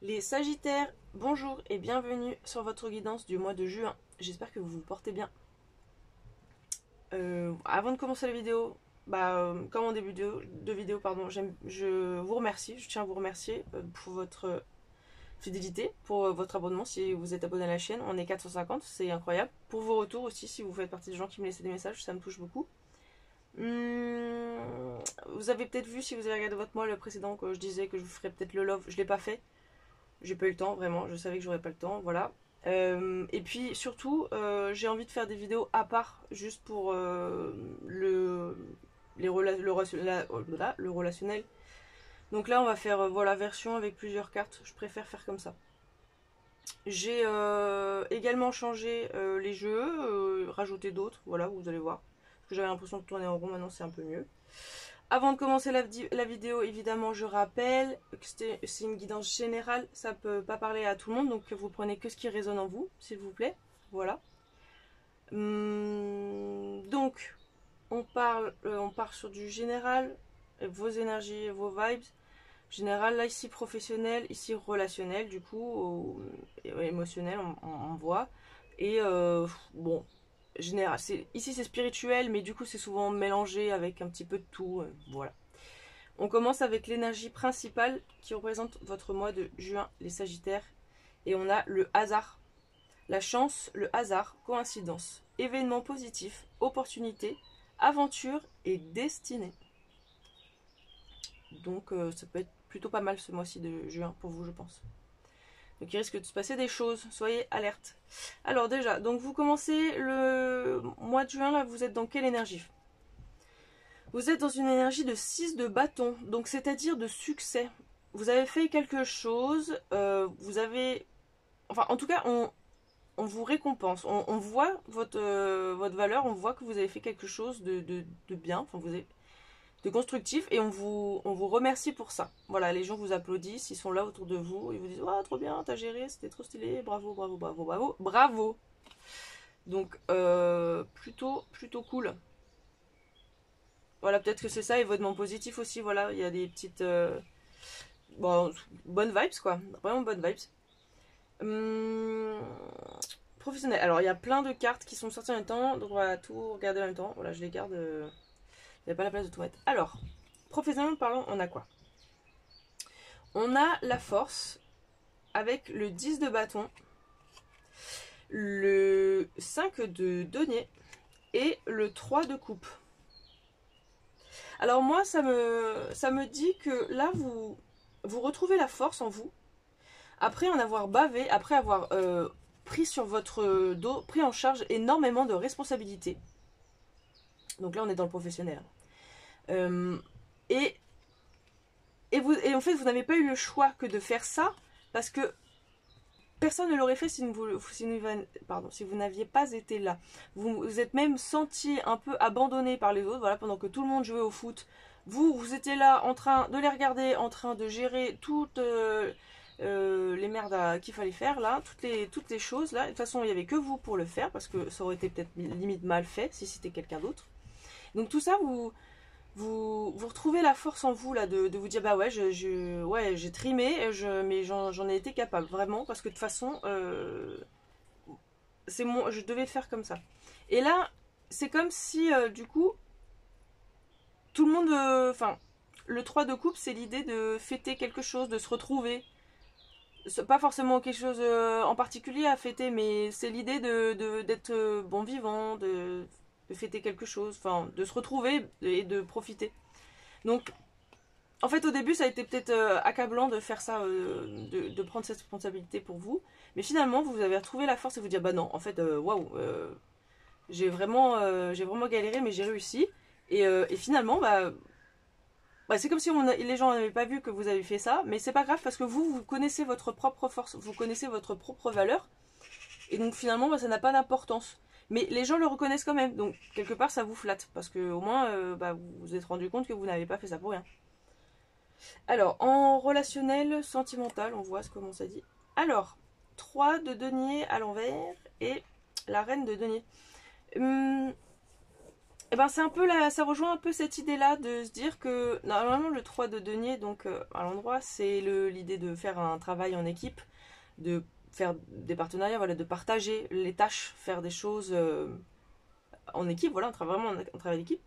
Les Sagittaires, bonjour et bienvenue sur votre guidance du mois de juin. J'espère que vous vous portez bien. Avant de commencer la vidéo, comme en début de vidéo, pardon, je vous remercie, je tiens à vous remercier pour votre fidélité, pour votre abonnement si vous êtes abonné à la chaîne. On est 450, c'est incroyable. Pour vos retours aussi, si vous faites partie des gens qui me laissent des messages, ça me touche beaucoup. Vous avez peut-être vu, si vous avez regardé votre mois le précédent, que je disais que je vous ferais peut-être le love. Je l'ai pas fait. J'ai pas eu le temps, vraiment. Je savais que j'aurais pas le temps, voilà. Et puis surtout, j'ai envie de faire des vidéos à part, juste pour le relationnel. Donc là, on va faire voilà, version avec plusieurs cartes. Je préfère faire comme ça. J'ai également changé les jeux, rajouté d'autres, voilà, vous allez voir. Parce que j'avais l'impression de tourner en rond, maintenant c'est un peu mieux. Avant de commencer la vidéo, évidemment, je rappelle que c'est une guidance générale. Ça ne peut pas parler à tout le monde, donc vous prenez que ce qui résonne en vous, s'il vous plaît. Voilà. Donc, on part sur du général, vos énergies, vos vibes. Général, là, ici professionnel, ici relationnel, du coup, émotionnel, on voit. Et bon, général, ici c'est spirituel, mais du coup c'est souvent mélangé avec un petit peu de tout, voilà. On commence avec l'énergie principale qui représente votre mois de juin, les Sagittaires, et on a le hasard, la chance, le hasard, coïncidence, événement positif, opportunité, aventure et destinée. Donc ça peut être plutôt pas mal ce mois-ci de juin pour vous, je pense. Donc il risque de se passer des choses, soyez alerte. Alors déjà, donc vous commencez le mois de juin, là, vous êtes dans quelle énergie? Vous êtes dans une énergie de 6 de bâton, donc c'est-à-dire de succès. Vous avez fait quelque chose, vous avez... Enfin, en tout cas, on vous récompense. On voit votre valeur, on voit que vous avez fait quelque chose de bien, enfin, vous avez... de constructif, et on vous remercie pour ça. Voilà, les gens vous applaudissent, ils sont là autour de vous, ils vous disent oh, trop bien, t'as géré, c'était trop stylé, bravo, bravo, bravo, bravo, bravo. Donc plutôt cool. Voilà, peut-être que c'est ça, événement positif aussi, voilà, il y a des petites bonnes vibes quoi, vraiment bonnes vibes. Professionnel, alors il y a plein de cartes qui sont sorties en même temps, donc on va tout regarder en même temps. Voilà, je les garde, il n'y a pas la place de tout mettre. Alors, professionnellement parlant, on a quoi? On a la force avec le 10 de bâton, le 5 de denier et le 3 de coupe. Alors moi, ça me dit que là, vous retrouvez la force en vous, après en avoir bavé, après avoir pris sur votre dos, pris en charge énormément de responsabilités. Donc là, on est dans le professionnel. Et en fait, vous n'avez pas eu le choix que de faire ça, parce que personne ne l'aurait fait si vous n'aviez pas été là. Vous vous êtes même senti un peu abandonné par les autres, voilà, pendant que tout le monde jouait au foot. Vous étiez là en train de les regarder, en train de gérer toutes les merdes qu'il fallait faire là, toutes les choses là. De toute façon, il n'y avait que vous pour le faire, parce que ça aurait été peut-être limite mal fait si c'était quelqu'un d'autre. Donc tout ça, vous retrouvez la force en vous là de vous dire bah ouais j'ai trimé mais j'en ai été capable vraiment, parce que de toute façon je devais le faire comme ça. Et là c'est comme si du coup tout le monde enfin le 3 de coupe, c'est l'idée de fêter quelque chose, de se retrouver. C'est pas forcément quelque chose en particulier à fêter, mais c'est l'idée d'être bon vivant, de fêter quelque chose, enfin de se retrouver et de profiter. Donc en fait au début ça a été peut-être accablant de faire ça, de prendre cette responsabilité pour vous, mais finalement vous avez retrouvé la force et vous dire bah non en fait waouh, j'ai vraiment galéré mais j'ai réussi, et finalement c'est comme si les gens n'avaient pas vu que vous avez fait ça, mais c'est pas grave parce que vous connaissez votre propre force, vous connaissez votre propre valeur, et donc finalement ça n'a pas d'importance. Mais les gens le reconnaissent quand même, donc quelque part ça vous flatte, parce que au moins vous vous êtes rendu compte que vous n'avez pas fait ça pour rien. Alors, en relationnel, sentimental, on voit comment ça dit. Alors, 3 de denier à l'envers et la reine de denier. Et ben c'est un peu ça rejoint un peu cette idée-là de se dire que normalement le 3 de denier, donc à l'endroit, c'est l'idée de faire un travail en équipe, de faire des partenariats, voilà, de partager les tâches, faire des choses en équipe, voilà, on travaille vraiment en travail d'équipe.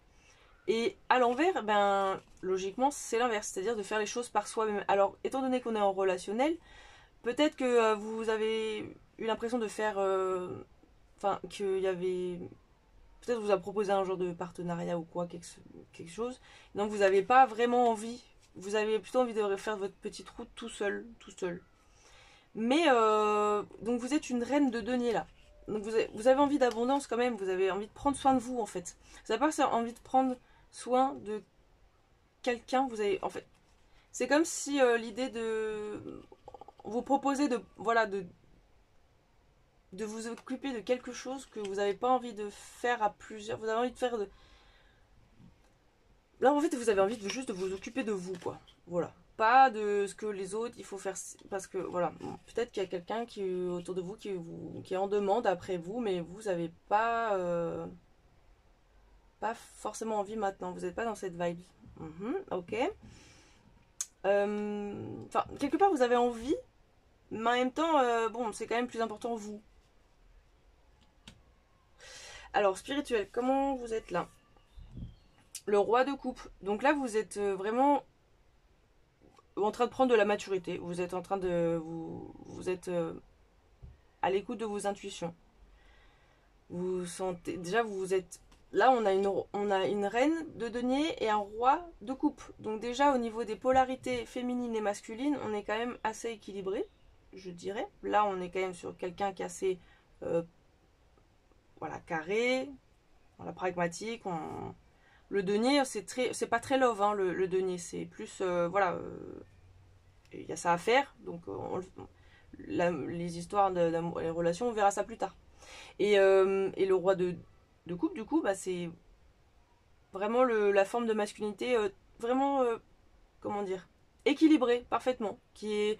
Et à l'envers, ben logiquement c'est l'inverse, c'est-à-dire de faire les choses par soi-même. Alors étant donné qu'on est en relationnel, peut-être que vous avez eu l'impression de faire, enfin qu'il y avait peut-être vous a proposé un genre de partenariat ou quoi, quelque chose. Donc vous n'avez pas vraiment envie. Vous avez plutôt envie de faire votre petite route tout seul, tout seul. Mais donc vous êtes une reine de denier là. Donc vous avez envie d'abondance quand même. Vous avez envie de prendre soin de vous en fait. Vous n'avez pas envie de prendre soin de quelqu'un. Vous avez en fait. C'est comme si l'idée de vous proposer de voilà de vous occuper de quelque chose que vous n'avez pas envie de faire à plusieurs. Vous avez envie de faire de là, en fait, vous avez envie de juste de vous occuper de vous, quoi. Voilà. Pas de ce que les autres, il faut faire. Parce que, voilà, peut-être qu'il y a quelqu'un qui autour de vous qui est en demande après vous, mais vous n'avez pas forcément envie maintenant. Vous n'êtes pas dans cette vibe. Ok. Enfin, quelque part, vous avez envie, mais en même temps, bon, c'est quand même plus important vous. Alors, spirituel, comment vous êtes là? Le roi de coupe. Donc là, vous êtes vraiment en train de prendre de la maturité. Vous êtes en train de. Vous êtes à l'écoute de vos intuitions. Vous sentez. Déjà, vous êtes. Là, on a une reine de denier et un roi de coupe. Donc, déjà, au niveau des polarités féminines et masculines, on est quand même assez équilibré, je dirais. Là, on est quand même sur quelqu'un qui est assez. Voilà, carré, voilà, pragmatique. Le denier, c'est pas très love, hein, le denier. C'est plus. Voilà. Il y a ça à faire. Donc, les histoires d'amour, les relations, on verra ça plus tard. Et le roi de coupe, du coup, bah, c'est vraiment la forme de masculinité vraiment, comment dire, équilibrée parfaitement, qui est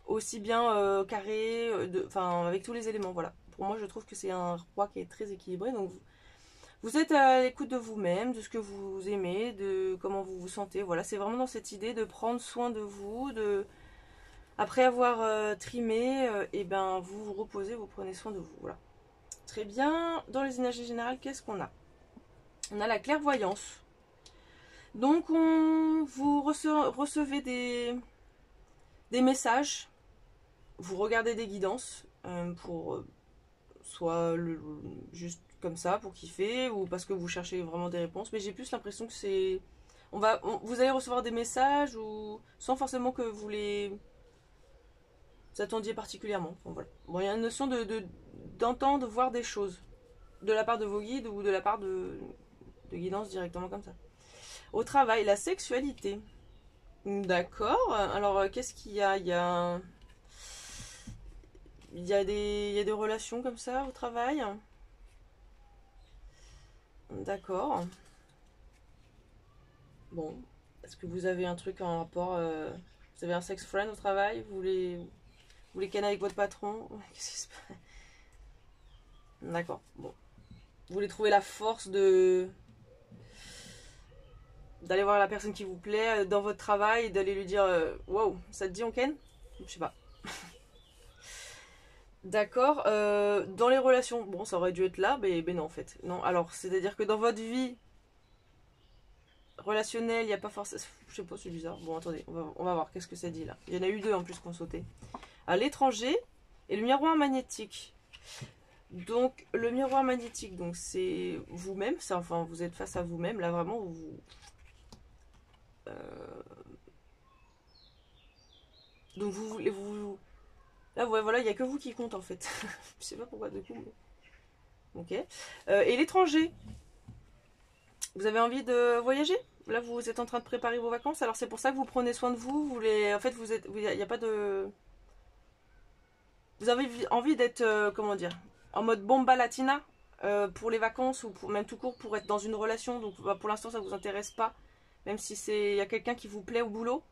aussi bien carré, enfin avec tous les éléments, voilà. Pour moi, je trouve que c'est un roi qui est très équilibré, donc vous êtes à l'écoute de vous-même, de ce que vous aimez, de comment vous vous sentez, voilà. C'est vraiment dans cette idée de prendre soin de vous, après avoir trimé, et ben vous vous reposez, vous prenez soin de vous, voilà. Très bien. Dans les énergies générales, qu'est-ce qu'on a? On a la clairvoyance. Donc, vous recevez des messages, vous regardez des guidances pour soit juste comme ça, pour kiffer, ou parce que vous cherchez vraiment des réponses. Mais j'ai plus l'impression que c'est... vous allez recevoir des messages ou sans forcément que vous les attendiez particulièrement. Bon, voilà. Bon, il y a une notion d'entendre, de voir des choses de la part de vos guides ou de la part de guidance directement comme ça. Au travail, la sexualité. D'accord. Alors, qu'est-ce qu'il y a? Il y a des relations comme ça au travail. D'accord. Bon. Est-ce que vous avez un truc en rapport... vous avez un sex friend au travail? Vous voulez canner avec votre patron? Qu'est-ce qui se passe? D'accord. Bon. Vous voulez trouver la force d'aller voir la personne qui vous plaît dans votre travail et d'aller lui dire wow, ça te dit on ken? Je sais pas. D'accord. Dans les relations, bon, ça aurait dû être là, mais non, en fait. Non, alors, c'est-à-dire que dans votre vie relationnelle, il n'y a pas forcément. Je sais pas, c'est bizarre. Bon, attendez, on va voir qu'est-ce que ça dit là. Il y en a eu deux en plus qu'on sautait. À l'étranger et le miroir magnétique. Donc, le miroir magnétique, donc c'est vous-même, enfin, vous êtes face à vous-même, là vraiment, donc là, ouais, voilà, il n'y a que vous qui compte en fait. Je sais pas pourquoi du coup. Mais... Ok. Et l'étranger, vous avez envie de voyager? Là, vous êtes en train de préparer vos vacances, alors c'est pour ça que vous prenez soin de vous. En fait, il n'y a pas de. Vous avez envie d'être, comment dire, en mode bomba latina pour les vacances ou même tout court pour être dans une relation. Donc, bah, pour l'instant, ça vous intéresse pas, même si il y a quelqu'un qui vous plaît au boulot.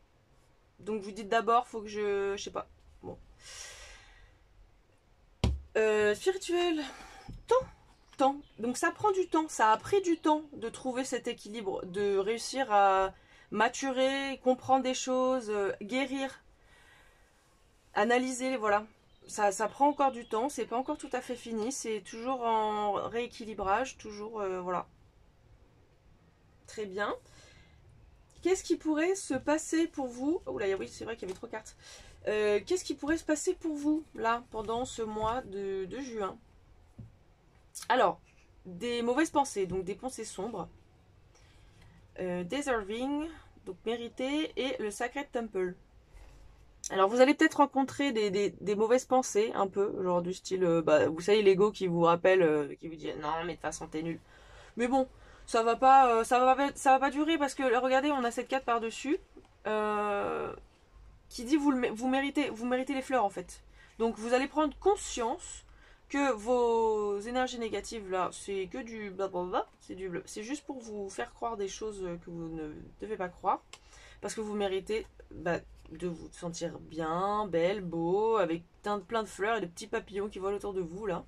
Donc, vous dites d'abord, faut que je sais pas. Bon. Spirituel. Temps. temps. Donc ça prend du temps, ça a pris du temps de trouver cet équilibre, de réussir à maturer, comprendre des choses, guérir, analyser, voilà. Ça prend encore du temps, c'est pas encore tout à fait fini, c'est toujours en rééquilibrage, toujours, voilà. Très bien. Qu'est-ce qui pourrait se passer pour vous? Oh là, oui, c'est vrai qu'il y avait 3 cartes. Qu'est-ce qui pourrait se passer pour vous, là, pendant ce mois de juin? Alors, des mauvaises pensées, donc des pensées sombres. Deserving, donc mérité, et le Sacred Temple. Alors vous allez peut-être rencontrer des mauvaises pensées, un peu, genre du style, vous savez, l'ego qui vous rappelle, qui vous dit non mais de toute façon t'es nul. Mais bon, ça va pas, ça va pas durer parce que regardez, on a cette carte par-dessus qui dit vous méritez les fleurs en fait. Donc vous allez prendre conscience que vos énergies négatives là, c'est que du blablabla, c'est juste pour vous faire croire des choses que vous ne devez pas croire, parce que vous méritez de vous sentir bien, belle, beau, avec plein de fleurs et de petits papillons qui volent autour de vous là.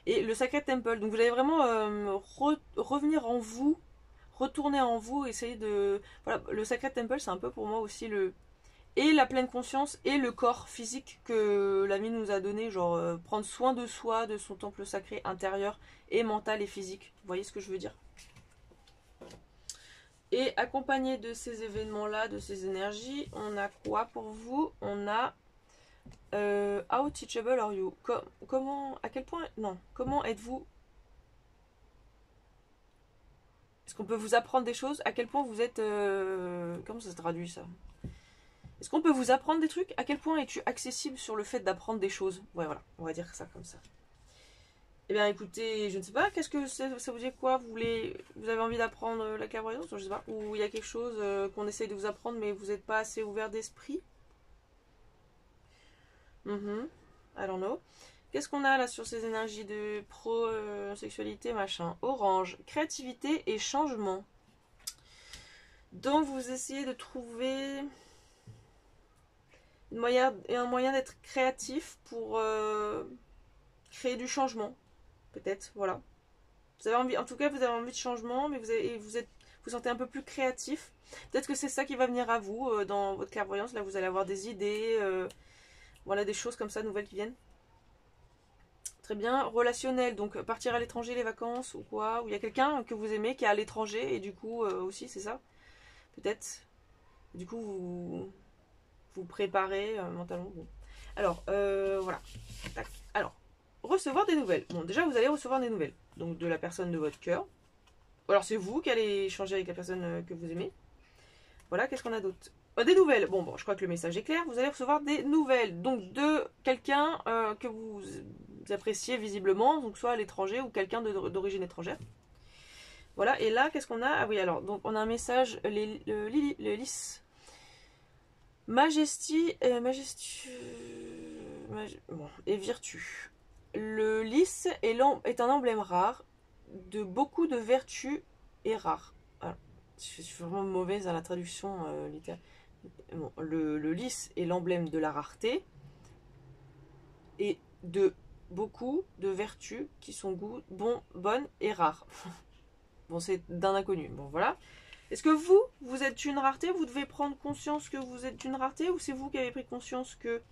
Et le Sacred Temple, donc vous allez vraiment revenir en vous, retourner en vous, essayer de... Voilà, le Sacred Temple c'est un peu pour moi aussi et la pleine conscience et le corps physique que l'ami nous a donné, genre prendre soin de soi, de son temple sacré intérieur et mental et physique. Vous voyez ce que je veux dire? Et accompagné de ces événements-là, de ces énergies, on a quoi pour vous? On a how teachable are you? Comment, à quel point, non, comment êtes-vous? Est-ce qu'on peut vous apprendre des choses? À quel point vous êtes, comment ça se traduit ça? Est-ce qu'on peut vous apprendre des trucs? À quel point es-tu accessible sur le fait d'apprendre des choses? Ouais, voilà, on va dire ça comme ça. Eh bien, écoutez, je ne sais pas, qu'est-ce que ça vous dit quoi? Vous avez envie d'apprendre la clairvoyance? Je sais pas. Ou il y a quelque chose qu'on essaye de vous apprendre, mais vous n'êtes pas assez ouvert d'esprit? I don't know. Qu'est-ce qu'on a là sur ces énergies de pro-sexualité, machin? Orange, créativité et changement. Donc, vous essayez de trouver un moyen d'être créatif pour créer du changement. Peut-être, voilà. Vous avez envie, en tout cas, vous avez envie de changement, mais vous sentez un peu plus créatif. Peut-être que c'est ça qui va venir à vous dans votre clairvoyance. Là, vous allez avoir des idées, voilà, des choses comme ça, nouvelles qui viennent. Très bien. Relationnel, donc partir à l'étranger, les vacances ou quoi. Ou il y a quelqu'un que vous aimez qui est à l'étranger et du coup aussi, c'est ça. Peut-être. Du coup, vous préparez mentalement. Bon. Alors, voilà. Tac. Alors, recevoir des nouvelles. Bon, déjà, vous allez recevoir des nouvelles. Donc, de la personne de votre cœur. Ou alors, c'est vous qui allez échanger avec la personne que vous aimez. Voilà, qu'est-ce qu'on a d'autre? Des nouvelles. Bon, je crois que le message est clair. Vous allez recevoir des nouvelles. Donc, de quelqu'un que vous appréciez visiblement. Donc, soit à l'étranger ou quelqu'un d'origine étrangère. Voilà, et là, qu'est-ce qu'on a? Ah oui, alors, donc, on a un message. Le lys. Majesté et vertu. Le lys est un emblème rare de beaucoup de vertus et rare. Alors, je suis vraiment mauvaise à la traduction littéraire. Bon, le lys est l'emblème de la rareté et de beaucoup de vertus qui sont bonnes et rares. Bon, c'est d'un inconnu. Bon, voilà. Est-ce que vous êtes une rareté? Vous devez prendre conscience que vous êtes une rareté? Ou c'est vous qui avez pris conscience que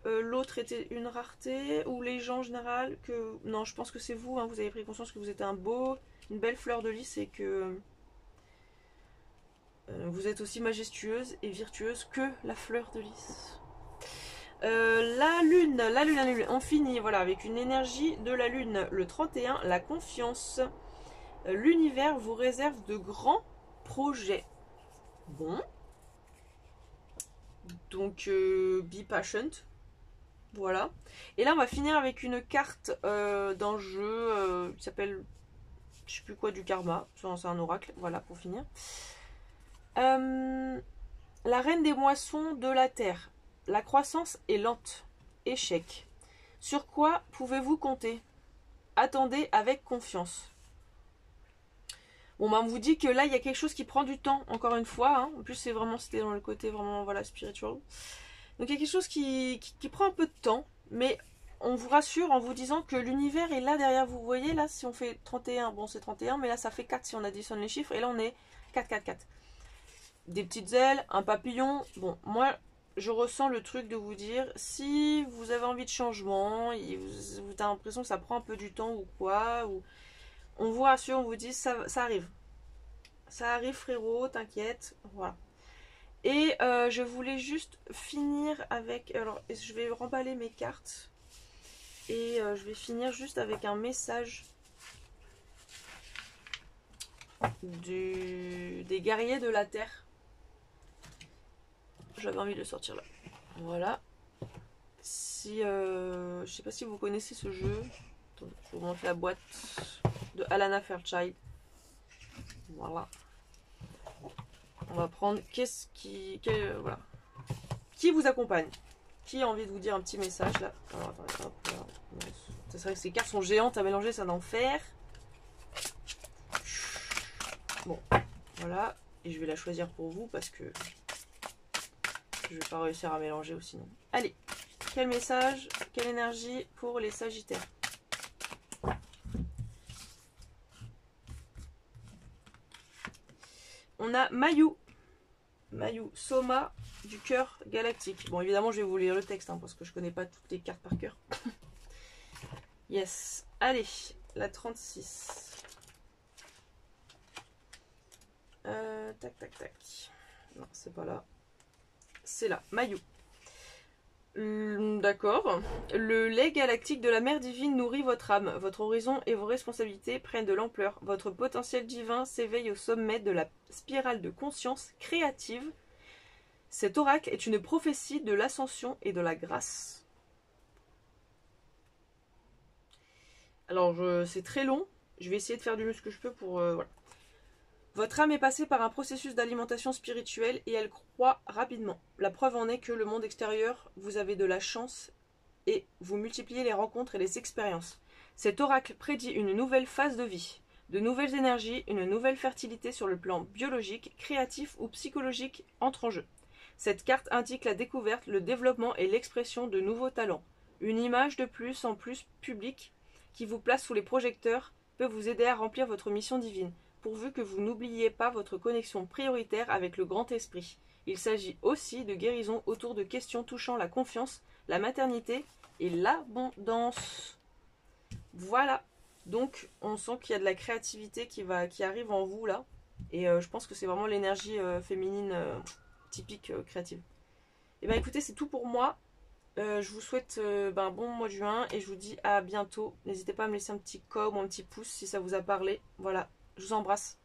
l'autre était une rareté? Ou les gens en général que... Non, je pense que c'est vous. Hein, vous avez pris conscience que vous êtes une belle fleur de lys et que vous êtes aussi majestueuse et virtueuse que la fleur de lys. La lune. On finit voilà, avec une énergie de la lune. Le 31, la confiance. L'univers vous réserve de grands projets. Bon. Donc, be patient. Voilà. Et là, on va finir avec une carte d'un jeu qui s'appelle, je sais plus quoi, du karma. C'est un oracle. Voilà, pour finir. La reine des moissons de la terre. La croissance est lente. Échec. Sur quoi pouvez-vous compter? Attendez avec confiance. Bon, bah, on vous dit que là, il y a quelque chose qui prend du temps, encore une fois. Hein. En plus, c'était dans le côté vraiment, voilà, spiritual. Donc, il y a quelque chose qui prend un peu de temps, mais on vous rassure en vous disant que l'univers est là derrière vous. Vous voyez, là, si on fait 31, bon, c'est 31, mais là, ça fait 4 si on additionne les chiffres. Et là, on est 4, 4, 4. Des petites ailes, un papillon. Bon, moi, je ressens le truc de vous dire, si vous avez envie de changement, vous avez l'impression que ça prend un peu du temps ou quoi, ou on vous rassure, on vous dit, ça arrive. Ça arrive, frérot, t'inquiète. Voilà. Et je voulais juste finir avec... Alors, je vais remballer mes cartes. Et je vais finir juste avec un message des guerriers de la Terre. J'avais envie de le sortir là. Voilà. Si, je sais pas si vous connaissez ce jeu. Attendez, je vous montre la boîte de Alana Fairchild. Voilà. On va prendre voilà. Qui vous accompagne? Qui a envie de vous dire un petit message là? Alors attendez, hop là. C'est vrai que ces cartes sont géantes à mélanger, c'est un enfer. Bon, voilà. Et je vais la choisir pour vous parce que je vais pas réussir à mélanger ou sinon. Allez, quel message, quelle énergie pour les Sagittaires? On a Mayu. Mayu, Soma du cœur galactique. Bon, évidemment, je vais vous lire le texte parce que je connais pas toutes les cartes par cœur. Yes. Allez, la 36. Tac, tac, tac. Non, c'est pas là. C'est là. Mayu. D'accord. Le lait galactique de la mère divine nourrit votre âme. Votre horizon et vos responsabilités prennent de l'ampleur. Votre potentiel divin s'éveille au sommet de la spirale de conscience créative. Cet oracle est une prophétie de l'ascension et de la grâce. Alors, c'est très long. Je vais essayer de faire du mieux ce que je peux pour... voilà. Votre âme est passée par un processus d'alimentation spirituelle et elle croît rapidement. La preuve en est que le monde extérieur, vous avez de la chance et vous multipliez les rencontres et les expériences. Cet oracle prédit une nouvelle phase de vie, de nouvelles énergies, une nouvelle fertilité sur le plan biologique, créatif ou psychologique entre en jeu. Cette carte indique la découverte, le développement et l'expression de nouveaux talents. Une image de plus en plus publique qui vous place sous les projecteurs peut vous aider à remplir votre mission divine, pourvu que vous n'oubliez pas votre connexion prioritaire avec le grand esprit. Il s'agit aussi de guérison autour de questions touchant la confiance, la maternité et l'abondance. Voilà. Donc, on sent qu'il y a de la créativité qui arrive en vous là. Et je pense que c'est vraiment l'énergie féminine typique créative. Et bien écoutez, c'est tout pour moi. Je vous souhaite un bon mois de juin et je vous dis à bientôt. N'hésitez pas à me laisser un petit com ou un petit pouce si ça vous a parlé. Voilà. Je vous embrasse.